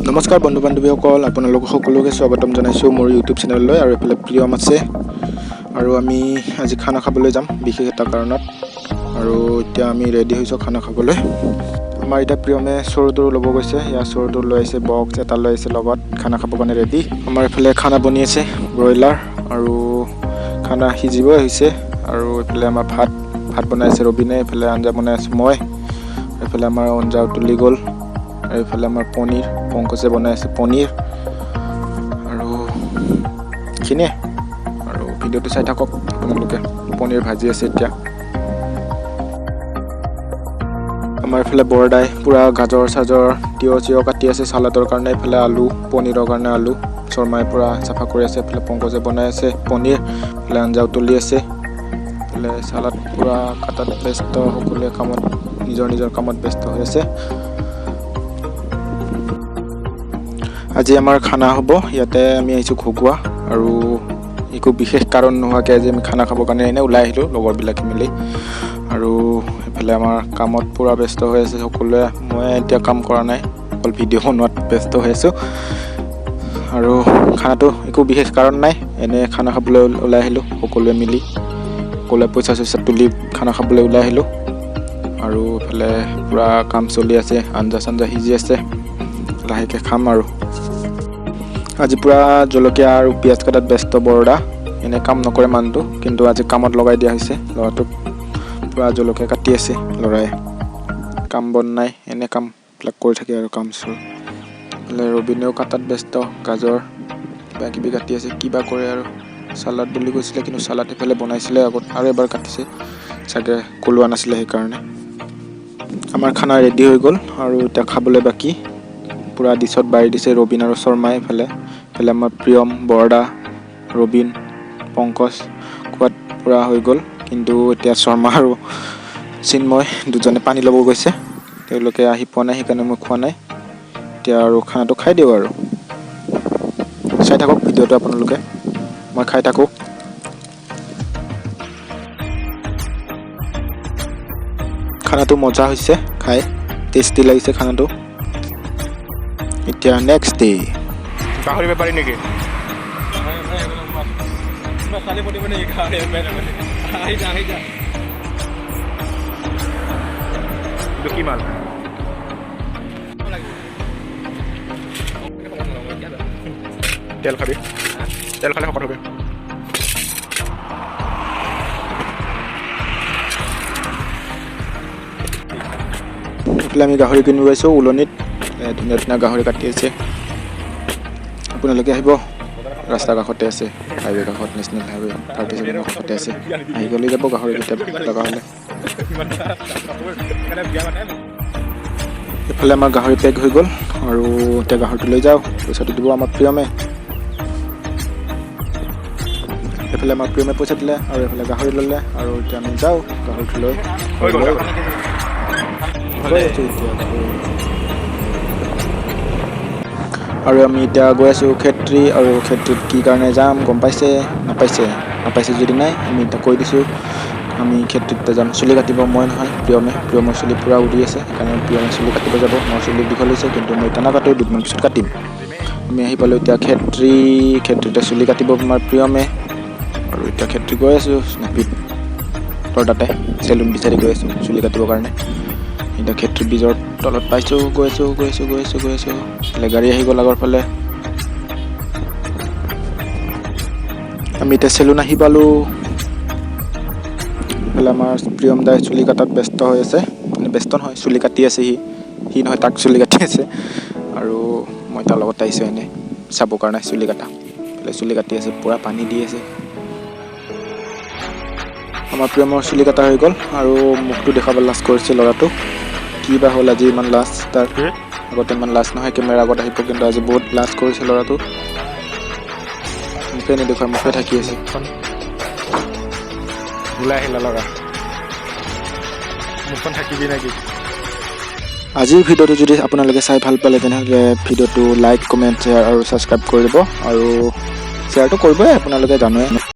নমস্কাৰ বন্ধু বান্ধৱীসকল, আপোনালোক সকলোকে স্বাগতম জনাইছোঁ মোৰ ইউটিউব চেনেললৈ। আৰু এইফালে প্ৰিয়ম আছে আৰু আমি আজি খানা খাবলৈ যাম বিশেষ এটা কাৰণত। আৰু এতিয়া আমি ৰেডি হৈছোঁ খানা খাবলৈ। আমাৰ এতিয়া প্ৰিয়মে চৰুটো ল'ব গৈছে, ইয়াৰ চৰুটো লৈ আহিছে, বক্স এটা লৈ আহিছে লগত, খানা খাবৰ কাৰণে ৰেডি। আমাৰ এইফালে খানা বনি আছে, ব্ৰইলাৰ আৰু খানা সিজিবই হৈছে। আৰু এইফালে আমাৰ ভাত বনাই আছে ৰবিনে, এইফালে আঞ্জা বনাই আছোঁ মই, এইফালে আমাৰ আঞ্জা উতলি গ'ল। আৰু এইফালে আমাৰ পনীৰ, পংকজে বনাই আছে পনীৰ। আৰু এইখিনিয়ে, আৰু ভিডিঅ'টো চাই থাকক আপোনালোকে। পনীৰ ভাজি আছে এতিয়া। আমাৰ এইফালে বৰদাই পূৰা গাজৰ চাজৰ তিয়হ কাটি আছে চালাডৰ কাৰণে, এইফালে আলু, পনীৰৰ কাৰণে আলু শৰ্মাই পূৰা চাফা কৰি আছে। এইফালে পংকজে বনাই আছে পনীৰ, এইফালে আঞ্জা উতলি আছে, এইফালে চালাড পূৰা কাটাত ব্যস্ত, সকলোৱে কামত নিজৰ কামত ব্যস্ত হৈ আছে। আজি আমাৰ খানা হ'ব, ইয়াতে আমি আহিছোঁ ঘুগুৱা, আৰু একো বিশেষ কাৰণ নোহোৱাকৈ আজি আমি খানা খাবৰ কাৰণে এনেই ওলাই আহিলোঁ লগৰবিলাকে মিলি। আৰু এইফালে আমাৰ কামত পূৰা ব্যস্ত হৈ আছে সকলোৱে। মই এতিয়া কাম কৰা নাই, অকল ভিডিঅ' বনোৱাত ব্যস্ত হৈ আছোঁ। আৰু খানাটো একো বিশেষ কাৰণ নাই, এনেই খানা খাবলৈ ওলাই আহিলোঁ সকলোৱে মিলি, সকলোৱে পইচা তুলি খানা খাবলৈ ওলাই আহিলোঁ। আৰু এইফালে পূৰা কাম চলি আছে, আঞ্জা চাঞ্জা সিজি আছে, লাহেকৈ খাম। আৰু আজি পূৰা জলকীয়া আৰু পিঁয়াজ কাটাত ব্যস্ত বৰদা, এনেই কাম নকৰে মানুহটো, কিন্তু আজি কামত লগাই দিয়া হৈছে ল'ৰাটোক। পূৰা জলকীয়া কাটি আছে ল'ৰাই, কাম বন নাই, এনে কামবিলাক কৰি থাকে আৰু কাম চোৰ। এইফালে ৰবিনেও কাটাত ব্যস্ত, গাজৰ কিবা কিবি কাটি আছে, কিবা কৰে আৰু। চালাড বুলি কৈছিলে, কিন্তু চালাড এইফালে বনাইছিলে আগত, আৰু এবাৰ কাটিছে চাগে, কলোৱা নাছিলে সেইকাৰণে। আমাৰ খানা ৰেডি হৈ গ'ল, আৰু এতিয়া খাবলৈ বাকী। পূৰা ডিছত বাঢ়ি দিছে ৰবিন আৰু শৰ্মাই। এইফালে আমাৰ প্ৰিয়ম, বৰদা, ৰবিন, পংকজ খোৱাত পূৰা হৈ গ'ল, কিন্তু এতিয়া শৰ্মা আৰু চিন্ময় দুজনে পানী ল'ব গৈছে, তেওঁলোকে আহি পোৱা নাই, সেইকাৰণে মই খোৱা নাই। এতিয়া আৰু খানাটো খাই দিওঁ আৰু। চাই থাকক ভিডিঅ'টো আপোনালোকে, মই খাই থাকোঁ। খানাটো মজা হৈছে, খাই টেষ্টি লাগিছে খানাটো। এতিয়া নেক্সট ডে। গাহৰি বেপাৰী নেকি? কি মাল? তেল খাবি, তেল খালে শকত হবে। এইফালে আমি গাহৰি কিনি গৈছোঁ উলনিত, ধুনীয়া ধুনীয়া গাহৰি কাটি আছে। আপোনালোকে আহিব, ৰাস্তাৰ কাষতে আছে, হাইৱে কাষত, নেশ্যনেল হাইৱে 37 কাষতে আছে, আহি গ'লে যাব গাহৰি কেতিয়া লগা হ'লে। এইফালে আমাৰ গাহৰি পেক হৈ গ'ল, আৰু এতিয়া গাহৰিটো লৈ যাওঁ, পইচাটো দিব আমাৰ প্ৰিয়মে। এইফালে আমাৰ প্ৰিয়মে পইচা দিলে, আৰু এইফালে গাহৰি ল'লে, আৰু এতিয়া আমি যাওঁ গাহৰিটো লৈ। আৰু আমি এতিয়া গৈ আছোঁ খেত্ৰী, আৰু খেত্ৰীত কি কাৰণে যাম গম পাইছে? নাপাইছে যদি নাই, আমি এতিয়া কৈ দিছোঁ, আমি খেত্ৰীত যাম চুলি কাটিব। মই নহয়, প্ৰিয়মৰ চুলি পূৰা উৰি আছে, সেইকাৰণে প্ৰিয়মে চুলি কাটিব যাব। মোৰ চুলি দীঘল হৈছে, কিন্তু মই এতিয়া নাকাটো, দুদিনমান পিছত কাটিম। আমি আহি পালোঁ এতিয়া খেত্ৰীতে চুলি কাটিব আমাৰ প্ৰিয়মে। আৰু এতিয়া খেত্ৰী গৈ আছোঁ, নাপিত তাতে চেলুন বিচাৰি গৈ আছোঁ চুলি কাটিবৰ কাৰণে। এতিয়া খেত্ৰী ব্ৰিজৰ তলত পাইছোঁ, গৈ আছোঁ। গাড়ী আহি গ'ল আগৰ ফালে। আমি এতিয়া চেলুন আহি পালোঁ। এইফালে আমাৰ প্ৰিয়ম দাই চুলি কাটাত ব্যস্ত হৈ আছে, মানে ব্যস্ত নহয়, চুলি কাটি আছে সি নহয়, তাক চুলি কাটি আছে। আৰু মই তাৰ লগত আহিছোঁ এনেই চাবৰ কাৰণে চুলি কাটা। এইফালে চুলি কাটি আছে, পূৰা পানী দি আছে। আমাৰ প্ৰিয়মৰ চুলি কাটা হৈ গ'ল, আৰু মুখটো দেখাব লাজ কৰিছে ল'ৰাটো, কি বা হ'ল আজি ইমান লাজ তাৰ। আগতে ইমান লাজ নহয়, কেমেৰা আগত আহিব, কিন্তু আজি বহুত লাজ কৰিছে ল'ৰাটো। মুখে নেদেখুৱাই, মুখে থাকি আছে। ওলাই আহিলা ল'ৰা, মুখখন থাকিবি নেকি? আজিৰ ভিডিঅ'টো যদি আপোনালোকে চাই ভাল পালে, তেনেহ'লে ভিডিঅ'টো লাইক, কমেণ্ট, শ্বেয়াৰ আৰু ছাবস্ক্ৰাইব কৰি দিব। আৰু শ্বেয়াৰটো কৰিবই আপোনালোকে জানোৱে।